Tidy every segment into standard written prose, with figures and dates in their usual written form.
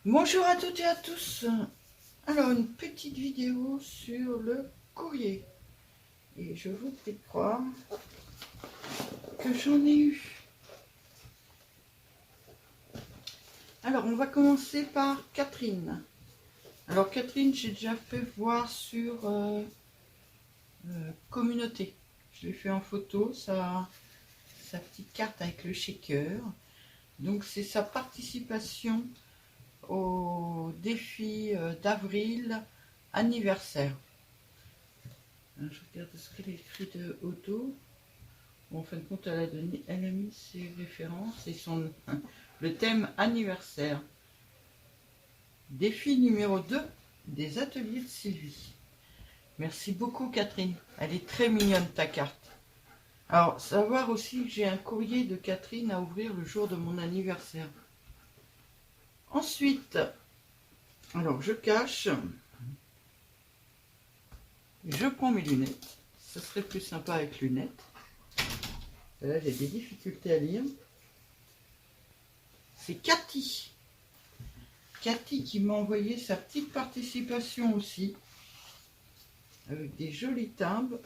Bonjour à toutes et à tous. Alors, une petite vidéo sur le courrier. Et je vous prie de croire que j'en ai eu. Alors, on va commencer par Catherine. Alors, Catherine, j'ai déjà fait voir sur communauté. Je l'ai fait en photo, sa petite carte avec le shaker. Donc, c'est sa participation au défi d'avril anniversaire. Je regarde ce qu'elle a écrit de Auto. Bon, en fin de compte, elle a mis ses références et le thème anniversaire. Défi numéro 2 des ateliers de Sylvie. Merci beaucoup Catherine. Elle est très mignonne ta carte. Alors, savoir aussi que j'ai un courrier de Catherine à ouvrir le jour de mon anniversaire. Ensuite, alors je cache. Je prends mes lunettes. Ça serait plus sympa avec lunettes. Là, j'ai des difficultés à lire. C'est Cathy. Cathy qui m'a envoyé sa petite participation aussi. Avec des jolis timbres.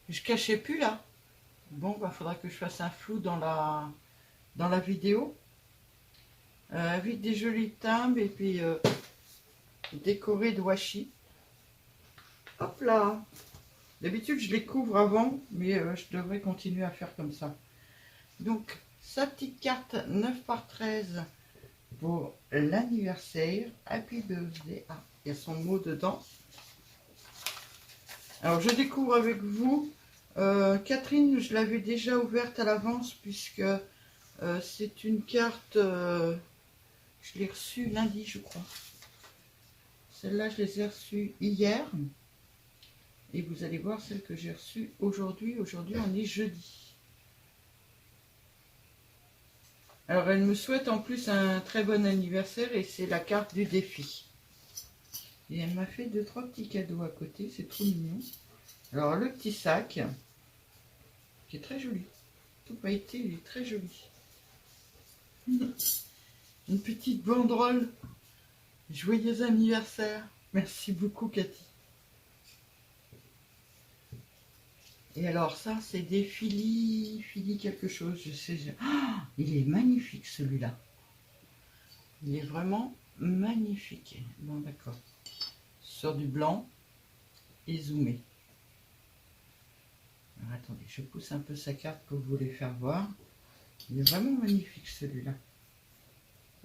Je cachais plus là. Bon, bah, faudra que je fasse un flou dans la vidéo. Avec des jolis timbres et puis décoré de washi. Hop là. D'habitude, je les couvre avant, mais je devrais continuer à faire comme ça. Donc, sa petite carte 9 par 13 pour l'anniversaire. Happy birthday. Ah, il y a son mot dedans. Alors, je découvre avec vous. Catherine, je l'avais déjà ouverte à l'avance puisque c'est une carte, je l'ai reçue lundi, je crois. Celle-là, je les ai reçues hier. Et vous allez voir celle que j'ai reçue aujourd'hui. Aujourd'hui, on est jeudi. Alors, elle me souhaite en plus un très bon anniversaire et c'est la carte du défi. Et elle m'a fait 2-3 petits cadeaux à côté, c'est trop mignon. Alors, le petit sac, qui est très joli. Tout pailleté, il est très joli. Une petite banderole. Joyeux anniversaire. Merci beaucoup, Cathy. Et alors, ça, c'est des Philly quelque chose. Je sais. Oh, il est magnifique, celui-là. Il est vraiment magnifique. Bon, d'accord. Sur du blanc et zoomé. Alors, attendez, je pousse un peu sa carte pour vous les faire voir. Il est vraiment magnifique, celui-là.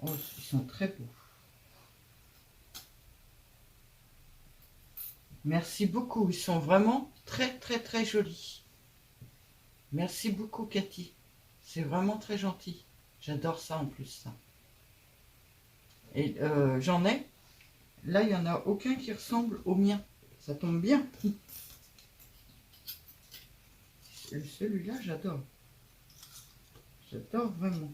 Oh, ils sont très beaux. Merci beaucoup. Ils sont vraiment très, très, très jolis. Merci beaucoup, Cathy. C'est vraiment très gentil. J'adore ça en plus, ça. Et j'en ai. Là, il n'y en a aucun qui ressemble au mien. Ça tombe bien. Celui-là, j'adore. J'adore vraiment.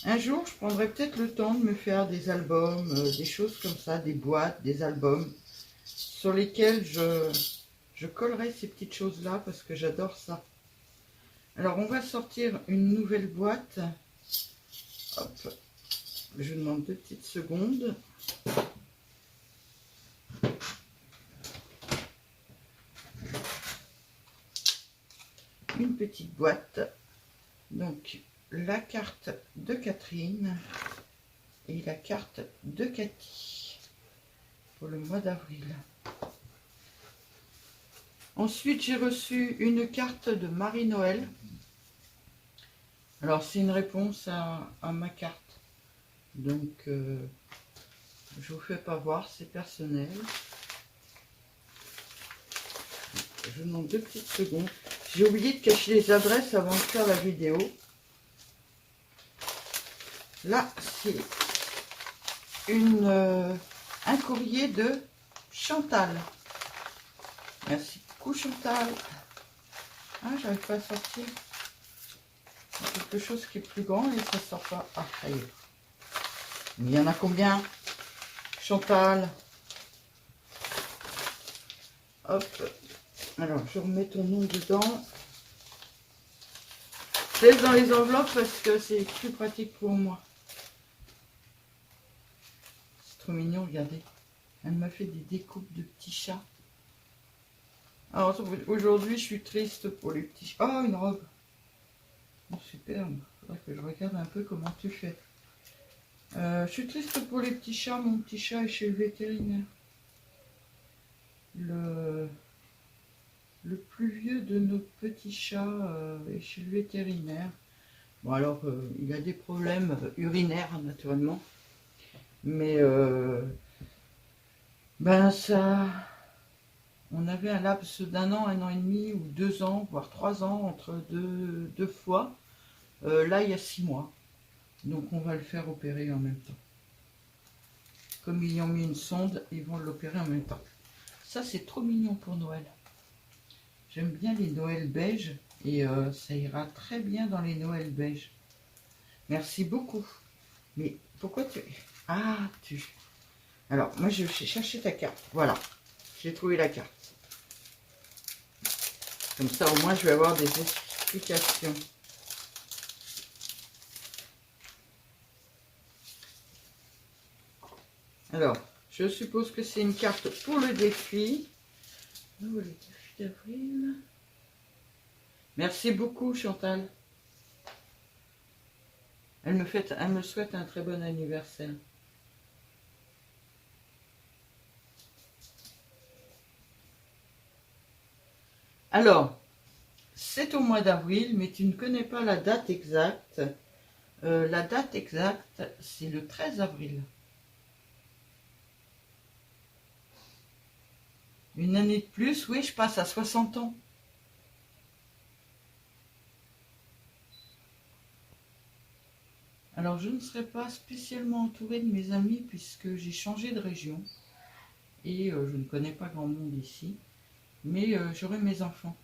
Un jour, je prendrai peut-être le temps de me faire des albums, des choses comme ça, des boîtes, des albums, sur lesquels je collerai ces petites choses-là parce que j'adore ça. Alors, on va sortir une nouvelle boîte. Hop. Je vous demande 2 petites secondes. Une petite boîte. Donc, la carte de Catherine et la carte de Cathy pour le mois d'avril. Ensuite, j'ai reçu une carte de Marie-Noël. Alors, c'est une réponse à ma carte. Donc, je vous fais pas voir, c'est personnel. Je vous demande 2 petites secondes. J'ai oublié de cacher les adresses avant de faire la vidéo. Là, c'est un courrier de Chantal. Merci beaucoup, Chantal. Ah, j'arrive pas à sortir. Quelque chose qui est plus grand et ça sort pas. Ah, ça y est. Il y en a combien, Chantal? Hop. Alors, je remets ton nom dedans. Je laisse dans les enveloppes parce que c'est plus pratique pour moi. trop mignon, regardez. Elle m'a fait des découpes de petits chats. Alors aujourd'hui, je suis triste pour les petits chats. Oh, une robe. Oh, superbe. Faudrait que je regarde un peu comment tu fais. Je suis triste pour les petits chats. Mon petit chat est chez le vétérinaire. Le plus vieux de nos petits chats est chez le vétérinaire. Bon, alors, il a des problèmes urinaires, naturellement. Mais, ben ça... On avait un laps d'un an, 1 an et demi, ou 2 ans, voire 3 ans, entre deux fois. Là, il y a 6 mois. Donc, on va le faire opérer en même temps. Comme ils y ont mis une sonde, ils vont l'opérer en même temps. Ça, c'est trop mignon pour Noël. J'aime bien les Noëls beiges. Et ça ira très bien dans les Noëls beiges. Merci beaucoup. Mais pourquoi tu... Ah, tu... Alors, moi, je vais chercher ta carte. Voilà. J'ai trouvé la carte. Comme ça, au moins, je vais avoir des explications. Alors, je suppose que c'est une carte pour le défi. Oh, le défi d'avril. Merci beaucoup, Chantal. Elle me souhaite un très bon anniversaire. Alors, c'est au mois d'avril, mais tu ne connais pas la date exacte. La date exacte, c'est le 13 avril. Une année de plus, oui, je passe à 60 ans. Alors, je ne serai pas spécialement entourée de mes amis puisque j'ai changé de région. Et je ne connais pas grand monde ici. Mais j'aurai mes enfants.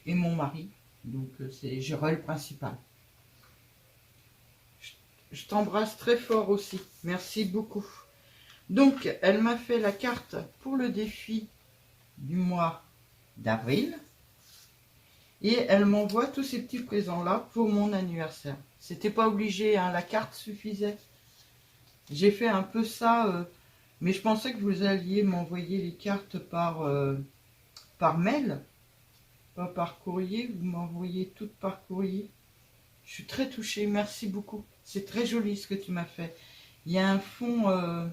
Et mon mari. Donc, j'aurai le principal. Je t'embrasse très fort aussi. Merci beaucoup. Donc, elle m'a fait la carte pour le défi du mois d'avril. Et elle m'envoie tous ces petits présents-là pour mon anniversaire. C'était pas obligé, hein, la carte suffisait. J'ai fait un peu ça, mais je pensais que vous alliez m'envoyer les cartes par mail, pas par courrier. Vous m'envoyez toutes par courrier. Je suis très touchée, merci beaucoup. C'est très joli ce que tu m'as fait. Il y a un fond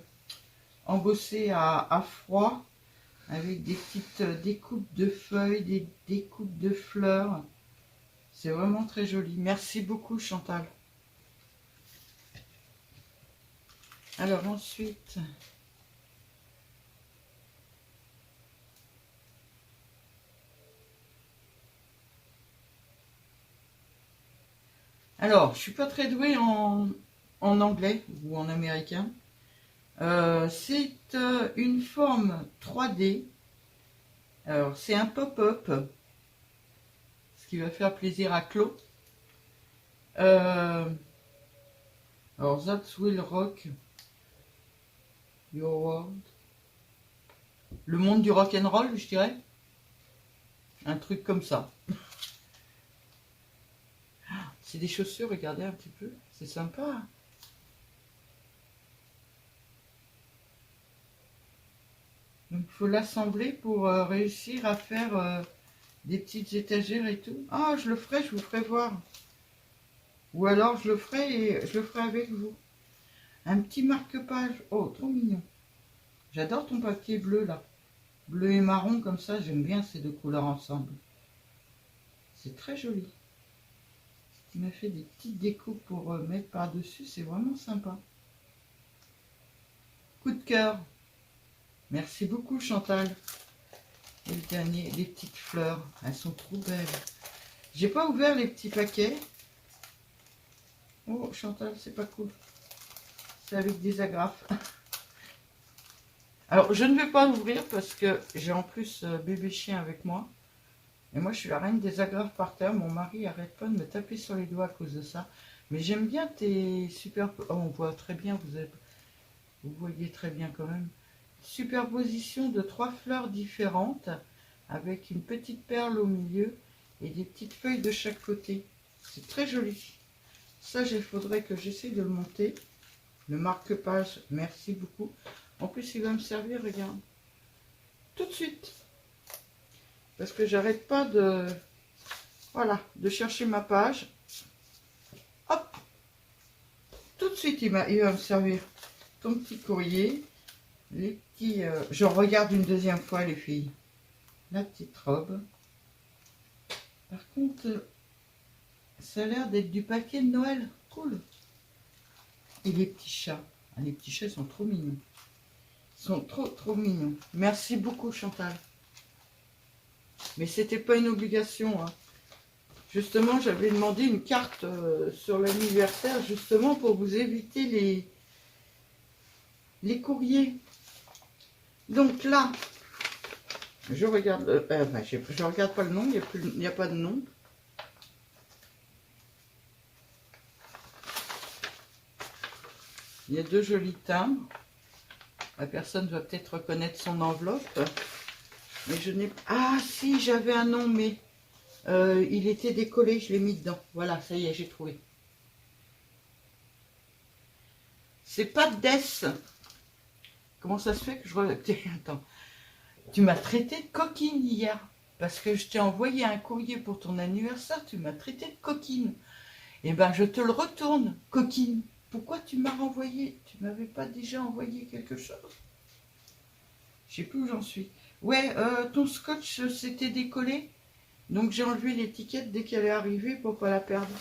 embossé à froid, avec des petites découpes de feuilles, des découpes de fleurs. C'est vraiment très joli. Merci beaucoup, Chantal. Alors ensuite... Alors, je suis pas très douée en anglais ou en américain. C'est une forme 3D. Alors, c'est un pop-up, ce qui va faire plaisir à Claude. Alors, That Will Rock Your World. Le monde du rock and roll, je dirais. Un truc comme ça. C'est des chaussures, regardez un petit peu. C'est sympa. Donc, il faut l'assembler pour réussir à faire des petites étagères et tout. Ah, je le ferai, je vous ferai voir. Ou alors, je le ferai avec vous. Un petit marque-page. Oh, trop mignon. J'adore ton papier bleu, là. Bleu et marron, comme ça, j'aime bien ces deux couleurs ensemble. C'est très joli. Il m'a fait des petites découpes pour mettre par-dessus, c'est vraiment sympa. Coup de cœur. Merci beaucoup, Chantal. Et le dernier, les petites fleurs. Elles sont trop belles. J'ai pas ouvert les petits paquets. Oh, Chantal, c'est pas cool. C'est avec des agrafes. Alors, je ne vais pas l'ouvrir parce que j'ai en plus bébé chien avec moi. Et moi, je suis la reine des agrafes par terre. Mon mari arrête pas de me taper sur les doigts à cause de ça. Mais j'aime bien tes super... Oh, on voit très bien, vous voyez très bien quand même. Superposition de 3 fleurs différentes avec une petite perle au milieu et des petites feuilles de chaque côté. C'est très joli. Ça, il faudrait que j'essaie de le monter. Le marque-page, merci beaucoup. En plus, il va me servir, regarde. Tout de suite. Parce que j'arrête pas de... Voilà, de chercher ma page. Hop. Tout de suite, il va me servir ton petit courrier. Les petits... Je regarde une deuxième fois, les filles. La petite robe. Par contre, ça a l'air d'être du paquet de Noël. Cool. Et les petits chats. Ah, les petits chats sont trop mignons. Ils sont trop mignons. Merci beaucoup, Chantal. Mais c'était pas une obligation. Hein. Justement, j'avais demandé une carte sur l'anniversaire, justement, pour vous éviter les courriers. Donc là, je regarde... je regarde pas le nom, il n'y a pas de nom. Il y a 2 jolis timbres. La personne doit peut-être reconnaître son enveloppe. Mais je n'ai... Ah si, j'avais un nom, mais il était décollé, je l'ai mis dedans. Voilà, ça y est, j'ai trouvé. C'est pas Dess. Comment ça se fait que je... Attends. Tu m'as traité de coquine hier. Parce que je t'ai envoyé un courrier pour ton anniversaire, tu m'as traité de coquine. Eh ben, je te le retourne, coquine. Pourquoi tu m'as renvoyé? Tu m'avais pas déjà envoyé quelque chose? Je sais plus où j'en suis. Ouais, ton scotch s'était décollé. Donc j'ai enlevé l'étiquette dès qu'elle est arrivée pour pas la perdre.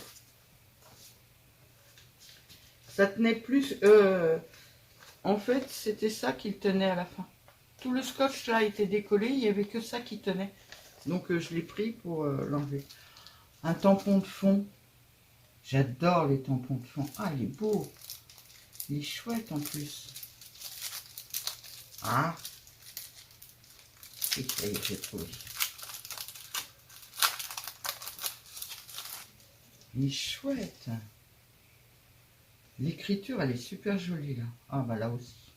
Ça tenait plus... en fait, c'était ça qu'il tenait à la fin. Tout le scotch là était décollé, il n'y avait que ça qui tenait. Donc je l'ai pris pour l'enlever. Un tampon de fond. J'adore les tampons de fond. Ah, il est beau. Il est chouette en plus. Ah. Et ça y est, j'ai trouvé. Il est chouette. L'écriture, elle est super jolie là. Ah bah là aussi.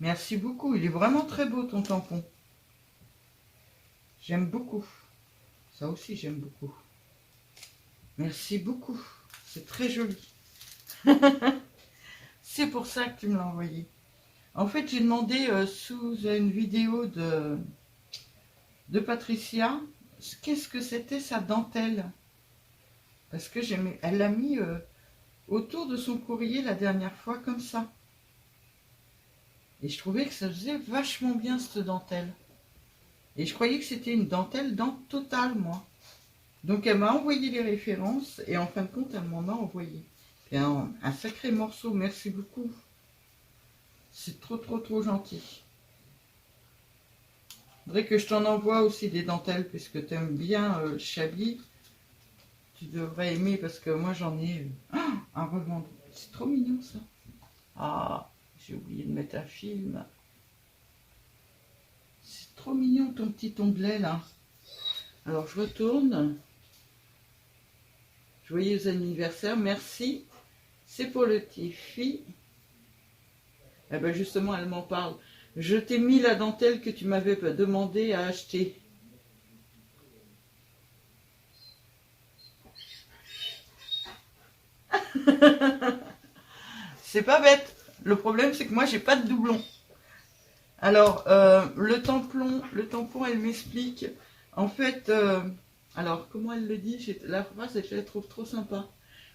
Merci beaucoup. Il est vraiment très beau ton tampon. J'aime beaucoup. Ça aussi, j'aime beaucoup. Merci beaucoup. C'est très joli. C'est pour ça que tu me l'as envoyé. En fait, j'ai demandé sous une vidéo de Patricia qu'est-ce que c'était sa dentelle. Parce que elle l'a mis autour de son courrier la dernière fois comme ça. Et je trouvais que ça faisait vachement bien cette dentelle. Et je croyais que c'était une dentelle dans Total, moi. Donc elle m'a envoyé les références et en fin de compte, elle m'en a envoyé. Et un sacré morceau, merci beaucoup. C'est trop gentil. Je voudrais que je t'en envoie aussi des dentelles puisque tu aimes bien le chablis. Tu devrais aimer parce que moi j'en ai à revendre. C'est trop mignon ça. Ah, j'ai oublié de mettre un film. C'est trop mignon ton petit onglet là. Alors je retourne. Joyeux anniversaire, merci. C'est pour le Tiffy. Eh ben justement, elle m'en parle. Je t'ai mis la dentelle que tu m'avais demandé à acheter. C'est pas bête. Le problème, c'est que moi, j'ai pas de doublon. Alors, le tampon, elle m'explique. En fait, alors, comment elle le dit? La phrase, je la trouve trop sympa.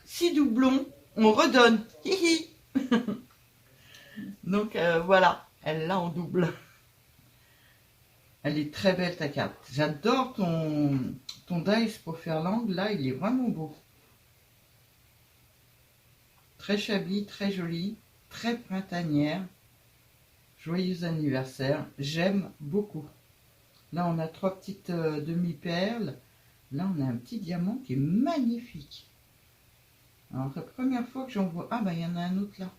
Si doublon, on redonne. Hihi. Donc, voilà. Elle l'a en double. Elle est très belle, ta carte. J'adore ton dice pour faire l'angle. Là, il est vraiment beau. Très chablis, très joli, très printanière. Joyeux anniversaire. J'aime beaucoup. Là, on a 3 petites demi-perles. Là, on a un petit diamant qui est magnifique. Alors, la première fois que j'en vois... Ah, bah, il y en a un autre là.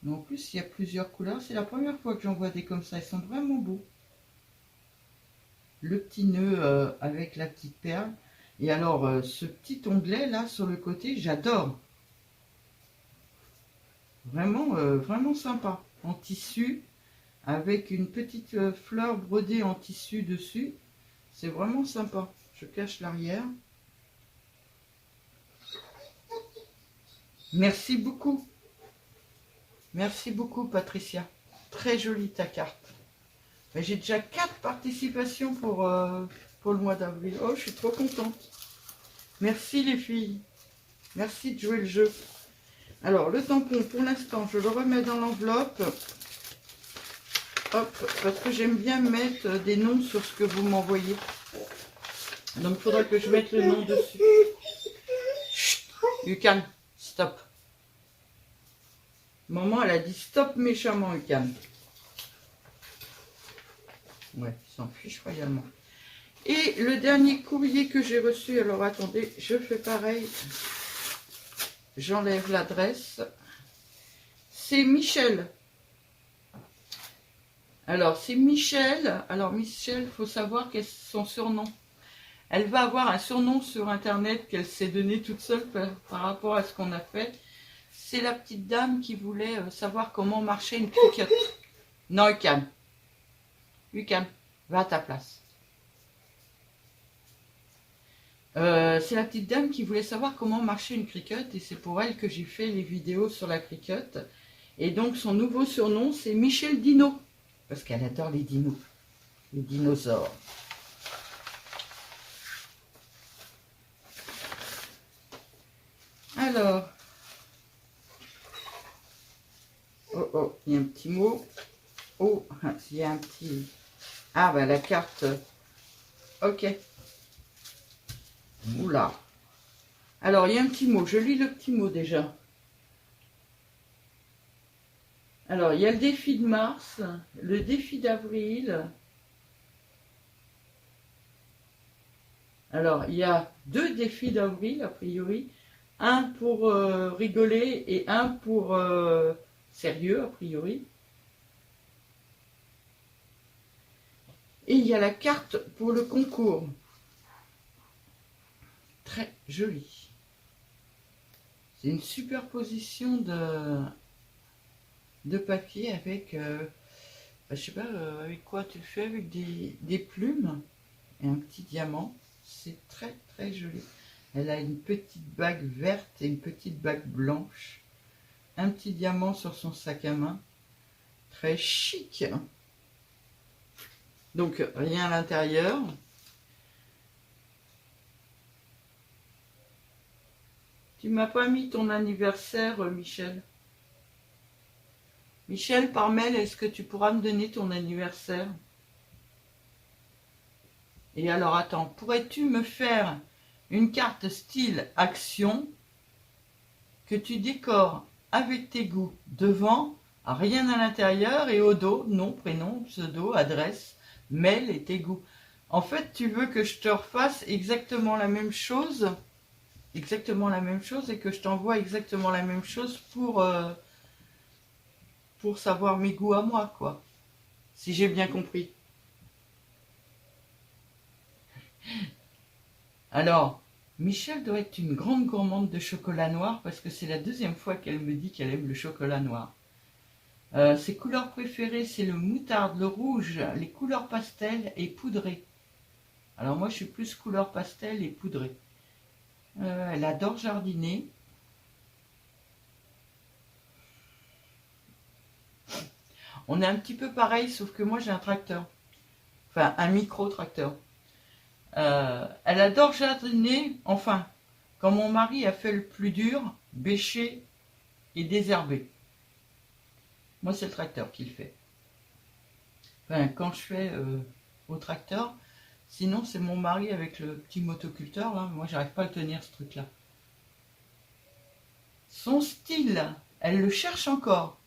Mais en plus, il y a plusieurs couleurs. C'est la première fois que j'en vois des comme ça. Ils sont vraiment beaux. Le petit nœud avec la petite perle. Et alors, ce petit onglet là sur le côté, j'adore. Vraiment, vraiment sympa. En tissu, avec une petite fleur brodée en tissu dessus. C'est vraiment sympa. Je cache l'arrière. Merci beaucoup. Merci beaucoup, Patricia. Très jolie ta carte. J'ai déjà 4 participations pour le mois d'avril. Oh, je suis trop contente. Merci les filles. Merci de jouer le jeu. Alors, le tampon, pour l'instant, je le remets dans l'enveloppe. Hop, parce que j'aime bien mettre des noms sur ce que vous m'envoyez. Donc, il faudra que je mette le nom dessus. Chut, Ucan, stop. Maman, elle a dit stop méchamment, Ucan. Ouais, il s'en fiche royalement. Et le dernier courrier que j'ai reçu, alors attendez, je fais pareil. J'enlève l'adresse. C'est Michel. Alors, c'est Michel. Alors, Michel, il faut savoir quel est son surnom. Elle va avoir un surnom sur Internet qu'elle s'est donné toute seule par rapport à ce qu'on a fait. C'est la petite dame qui voulait savoir comment marchait une cricket. Non, Ucan. Ucan, va à ta place. C'est la petite dame qui voulait savoir comment marchait une cricket et c'est pour elle que j'ai fait les vidéos sur la cricket. Et donc son nouveau surnom c'est Michel Dino parce qu'elle adore les dinos, les dinosaures. Alors, oh, il y a un petit mot. Oh, il y a un petit... Ah, bah la carte. Ok. Oula. Alors, il y a un petit mot. Je lis le petit mot déjà. Alors, il y a le défi de mars, le défi d'avril. Alors, il y a 2 défis d'avril, a priori. Un pour rigoler et un pour sérieux, a priori. Et il y a la carte pour le concours. Très jolie. C'est une superposition de papier avec, je sais pas, avec quoi tu le fais, avec des plumes et un petit diamant. C'est très très joli. Elle a une petite bague verte et une petite bague blanche. Un petit diamant sur son sac à main. Très chic. Donc rien à l'intérieur. Tu m'as pas mis ton anniversaire, Michel. Michel, par mail, est-ce que tu pourras me donner ton anniversaire? Et alors, attends, pourrais-tu me faire une carte style action que tu décores avec tes goûts devant, rien à l'intérieur, et au dos, nom, prénom, pseudo, adresse, mail et tes goûts. En fait, tu veux que je te refasse exactement la même chose et que je t'envoie exactement la même chose pour savoir mes goûts à moi, quoi. Si j'ai bien compris. Alors, Michel doit être une grande gourmande de chocolat noir parce que c'est la 2e fois qu'elle me dit qu'elle aime le chocolat noir. Ses couleurs préférées, c'est le moutarde, le rouge, les couleurs pastel et poudré. Alors moi, je suis plus couleur pastel et poudré. Elle adore jardiner. On est un petit peu pareil, sauf que moi, j'ai un tracteur. Enfin, un micro-tracteur. Elle adore jardiner, enfin, quand mon mari a fait le plus dur, bêcher et désherber. Moi, c'est le tracteur qui le fait. Enfin, quand je fais au tracteur, sinon c'est mon mari avec le petit motoculteur, là. Moi, j'arrive pas à le tenir, ce truc-là. Son style, elle le cherche encore.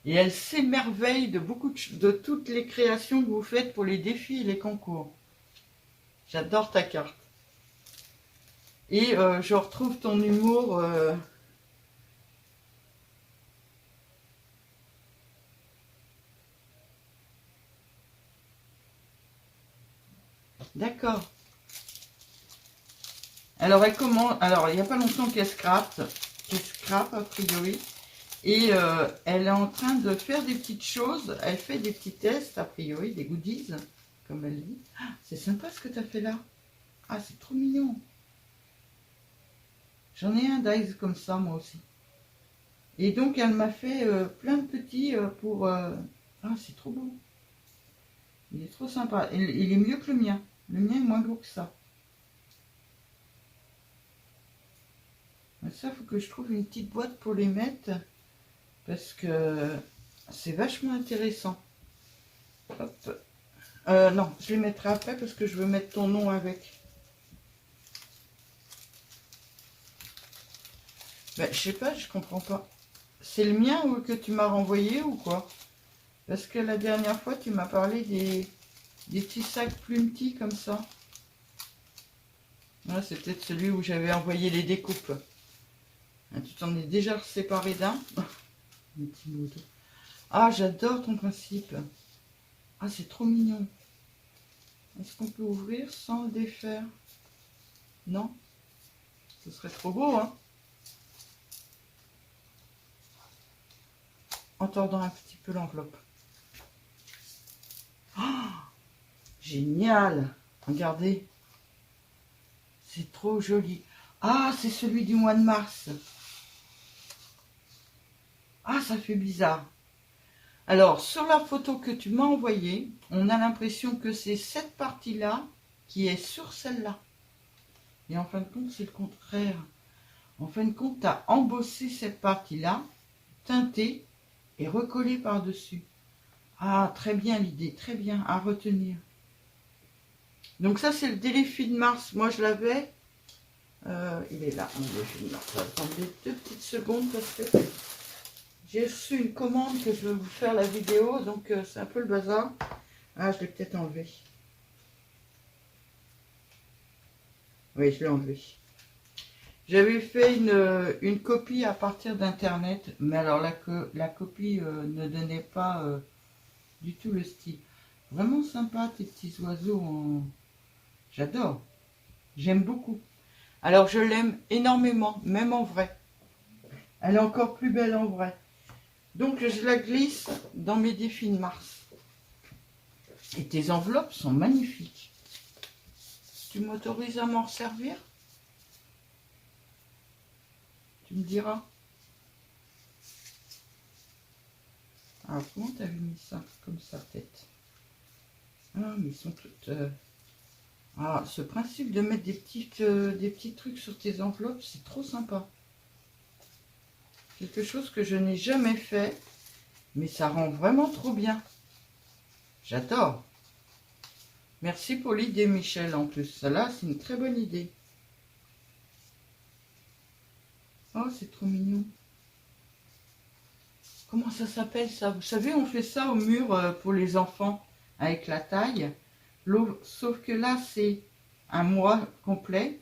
Et elle s'émerveille de toutes les créations que vous faites pour les défis et les concours. J'adore ta carte. Et je retrouve ton humour. D'accord. Alors elle commence. Alors il n'y a pas longtemps qu'elle scrape a priori. Et elle est en train de faire des petites choses. Elle fait des petits tests a priori, des goodies, comme elle dit. Ah, c'est sympa ce que tu as fait là. Ah, c'est trop mignon. J'en ai un d'ice comme ça moi aussi. Et donc, elle m'a fait plein de petits pour... Ah, c'est trop beau. Il est trop sympa. Il est mieux que le mien. Le mien est moins beau que ça. Ça, il faut que je trouve une petite boîte pour les mettre. Parce que c'est vachement intéressant. Hop. Non, je les mettrai après parce que je veux mettre ton nom avec. Ben, je sais pas, je comprends pas. C'est le mien ou que tu m'as renvoyé ou quoi? Parce que la dernière fois, tu m'as parlé des petits sacs plus petits comme ça. Ouais, c'est peut-être celui où j'avais envoyé les découpes. Ah, tu t'en es déjà séparé d'un. Un petit moto. Ah, j'adore ton principe. Ah, c'est trop mignon. Est-ce qu'on peut ouvrir sans le défaire? Non? Ce serait trop beau, hein? En tordant un petit peu l'enveloppe. Oh, génial! Regardez. C'est trop joli. Ah, c'est celui du mois de mars. Ah, ça fait bizarre. Alors, sur la photo que tu m'as envoyée, on a l'impression que c'est cette partie-là qui est sur celle-là. Et en fin de compte, c'est le contraire. En fin de compte, tu as embossé cette partie-là, teinté et recollé par-dessus. Ah, très bien l'idée, très bien, à retenir. Donc ça, c'est le défi de Mars. Moi, je l'avais. Il est là, mon défi de Mars. Attendez 2 petites secondes parce que j'ai reçu une commande que je vais vous faire la vidéo. Donc, c'est un peu le bazar. Ah, je l'ai peut-être enlevé. Oui, je l'ai enlevé. J'avais fait une copie à partir d'internet, mais alors la copie ne donnait pas du tout le style. Vraiment sympa tes petits oiseaux. J'adore. J'aime beaucoup. Alors je l'aime énormément, même en vrai. Elle est encore plus belle en vrai. Donc je la glisse dans mes défis de Mars. Et tes enveloppes sont magnifiques. Tu m'autorises à m'en servir? Tu me diras. Alors, comment t'avais mis ça? Comme ça, tête. Ah, mais ils sont toutes... Ah, ce principe de mettre des petits trucs sur tes enveloppes, c'est trop sympa. Quelque chose que je n'ai jamais fait, mais ça rend vraiment trop bien. J'adore. Merci pour l'idée, Michel, en plus. Ça, là, c'est une très bonne idée. Oh, c'est trop mignon. Comment ça s'appelle ça? Vous savez, on fait ça au mur pour les enfants avec la taille. Sauf que là, c'est un mois complet.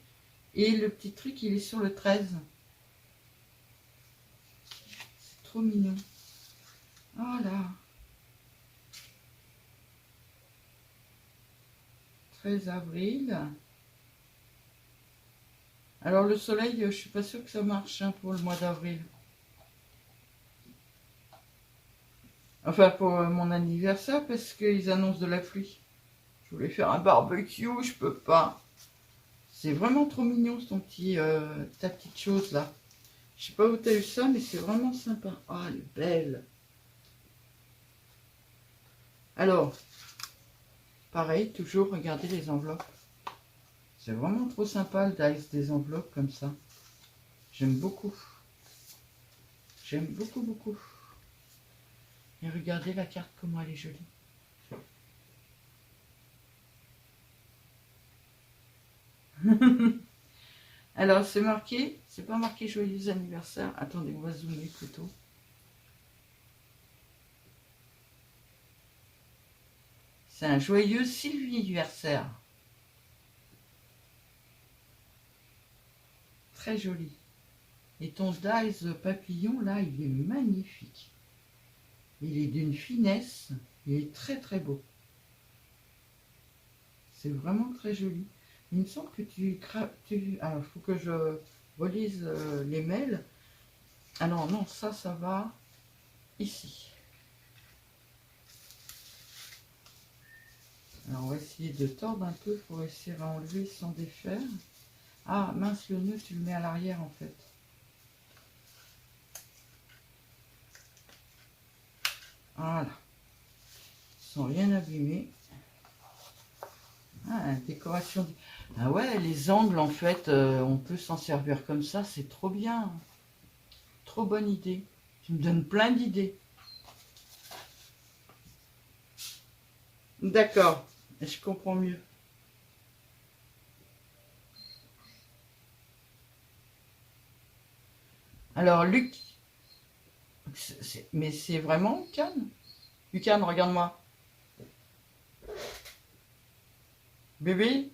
Et le petit truc, il est sur le 13. C'est trop mignon. Oh là. 13 avril. Alors le soleil, je suis pas sûre que ça marche hein, pour le mois d'avril. Enfin, pour mon anniversaire, parce qu'ils annoncent de la pluie. Je voulais faire un barbecue, je peux pas. C'est vraiment trop mignon, ta petite chose là. Je sais pas où tu as eu ça, mais c'est vraiment sympa. Ah, elle est belle. Alors, pareil, toujours regarder les enveloppes. C'est vraiment trop sympa le dice des enveloppes comme ça. J'aime beaucoup. J'aime beaucoup, beaucoup. Et regardez la carte, comment elle est jolie. Alors, c'est marqué, c'est pas marqué joyeux anniversaire. Attendez, on va zoomer plutôt. C'est un joyeux Sylvie-anniversaire. Très joli. Et ton dice papillon, là, il est magnifique. Il est d'une finesse. Il est très très beau. C'est vraiment très joli. Il me semble que alors, il faut que je relise les mails. Ah non, non, ça va ici. Alors, on va essayer de tordre un peu pour essayer à enlever sans défaire. Ah, mince, le nœud, tu le mets à l'arrière, en fait. Voilà. Sans rien abîmer. Ah, décoration. Ah ouais, les angles, en fait, on peut s'en servir comme ça. C'est trop bien. Trop bonne idée. Tu me donnes plein d'idées. D'accord. Je comprends mieux. Alors, Luc... Mais c'est vraiment Lucan? Lucan, regarde-moi. Bébé?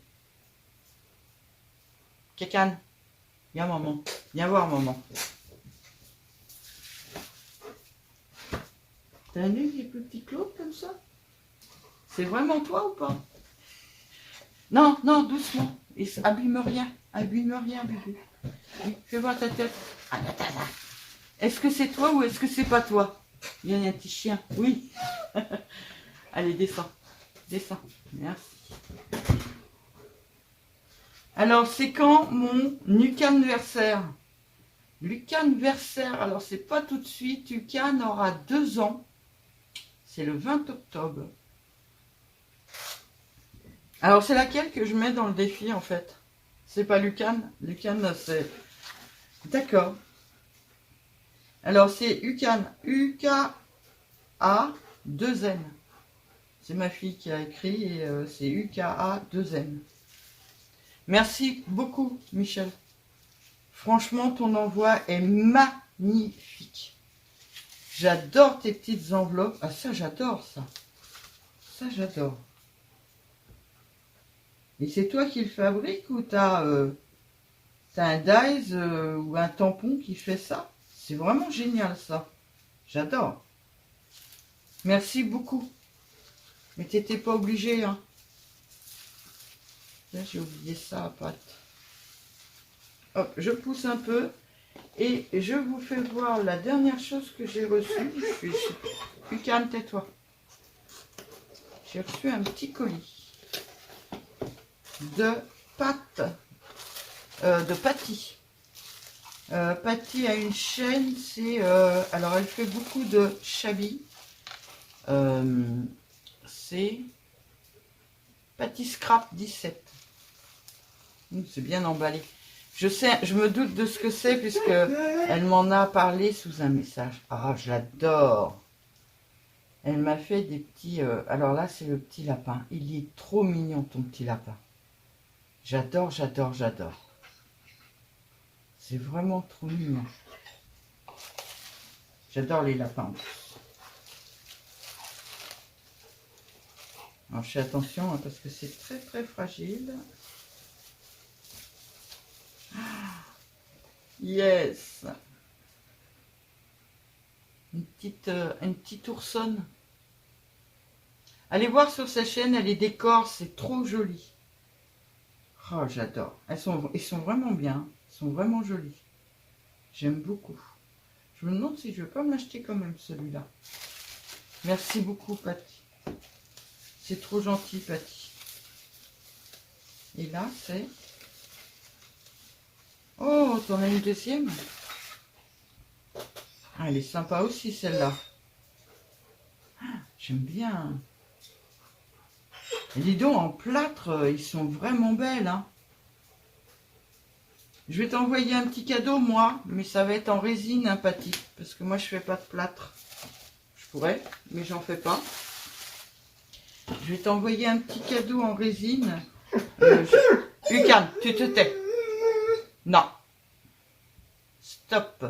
Cacan? Viens, maman. Viens voir, maman. T'as un nez, les petits Claude, comme ça? C'est vraiment toi ou pas? Non, non, doucement. Et abîme rien. Abîme rien, bébé. Oui, fais voir ta tête. Ah, est-ce que c'est toi ou est-ce que c'est pas toi? Il y a un petit chien. Oui. Allez, descends. Descends. Merci. Alors, c'est quand mon Lucanversaire? Lucanversaire, alors c'est pas tout de suite. Lucan aura 2 ans. C'est le 20 octobre. Alors, c'est laquelle que je mets dans le défi, en fait? C'est pas Lucan? Lucan, c'est... D'accord. Alors, c'est Lucan. UKA 2N. C'est ma fille qui a écrit et c'est UKA 2N. Merci beaucoup, Michel. Franchement, ton envoi est magnifique. J'adore tes petites enveloppes. Ah, ça, j'adore ça. Ça, j'adore. Et c'est toi qui le fabriques ou t'as un dies ou un tampon qui fait ça? C'est vraiment génial, ça. J'adore. Merci beaucoup. Mais t'étais pas obligé, hein. Là, j'ai oublié ça à pâte. Hop, je pousse un peu. Et je vous fais voir la dernière chose que j'ai reçue. Plus calme, tais-toi. J'ai reçu un petit colis de pâtes, de Patty. Patty a une chaîne, c'est... alors, elle fait beaucoup de chablis. C'est Patty Scrap 17. C'est bien emballé. Je sais, je me doute de ce que c'est puisque elle m'en a parlé sous un message. Ah, je l'adore. Elle m'a fait des petits... alors là, c'est le petit lapin. Il est trop mignon, ton petit lapin. J'adore, j'adore, j'adore. C'est vraiment trop mignon. J'adore les lapins. Alors, je fais attention hein, parce que c'est très, très fragile. Yes. Une petite oursonne. Allez voir sur sa chaîne, elle les décore, c'est trop joli. Oh, j'adore. Ils sont vraiment bien. Ils sont vraiment jolis. J'aime beaucoup. Je me demande si je ne vais pas m'acheter quand même celui-là. Merci beaucoup, Patty. C'est trop gentil, Patty. Et là, c'est... Oh, t'en as une deuxième? Ah, elle est sympa aussi, celle-là. Ah, j'aime bien. Et dis donc, en plâtre, ils sont vraiment belles. Hein. Je vais t'envoyer un petit cadeau, moi, mais ça va être en résine, hein, Patty, parce que moi, je fais pas de plâtre. Je pourrais, mais j'en fais pas. Je vais t'envoyer un petit cadeau en résine. Lucan, tu te tais. Non. Stop.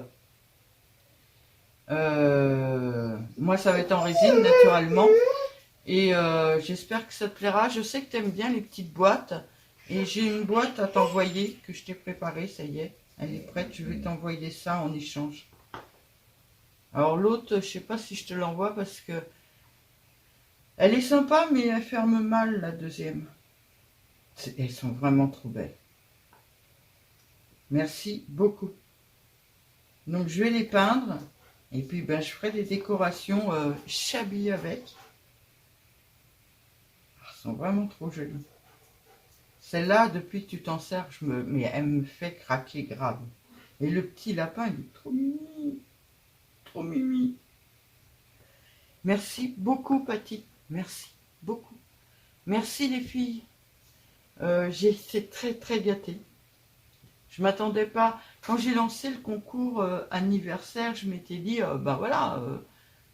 Moi, ça va être en résine, naturellement. Et j'espère que ça te plaira. Je sais que tu aimes bien les petites boîtes. Et j'ai une boîte à t'envoyer que je t'ai préparée, ça y est. Elle est prête, je vais t'envoyer ça en échange. Alors l'autre, je sais pas si je te l'envoie parce que... Elle est sympa, mais elle ferme mal, la deuxième. Elles sont vraiment trop belles. Merci beaucoup. Donc je vais les peindre. Et puis ben, je ferai des décorations chablis avec. Elles sont vraiment trop jolies. Celle-là, depuis que tu t'en sers, mais elle me fait craquer grave. Et le petit lapin, il est trop mimi. Trop mimi. Merci beaucoup, Patty. Merci beaucoup. Merci, les filles. J'ai été très, très gâtée. Je m'attendais pas. Quand j'ai lancé le concours anniversaire, je m'étais dit, ben voilà,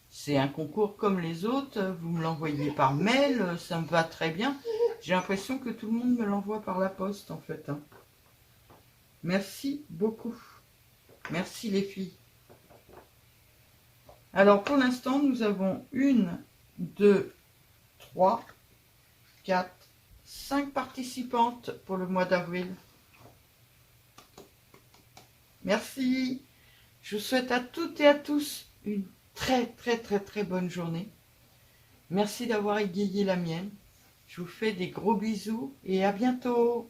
c'est un concours comme les autres. Vous me l'envoyez par mail, ça me va très bien. J'ai l'impression que tout le monde me l'envoie par la poste, en fait. Hein. Merci beaucoup. Merci, les filles. Alors, pour l'instant, nous avons 1, 2, 3, 4, 5 participantes pour le mois d'avril. Merci. Je vous souhaite à toutes et à tous une très très très très bonne journée. Merci d'avoir égayé la mienne. Je vous fais des gros bisous et à bientôt.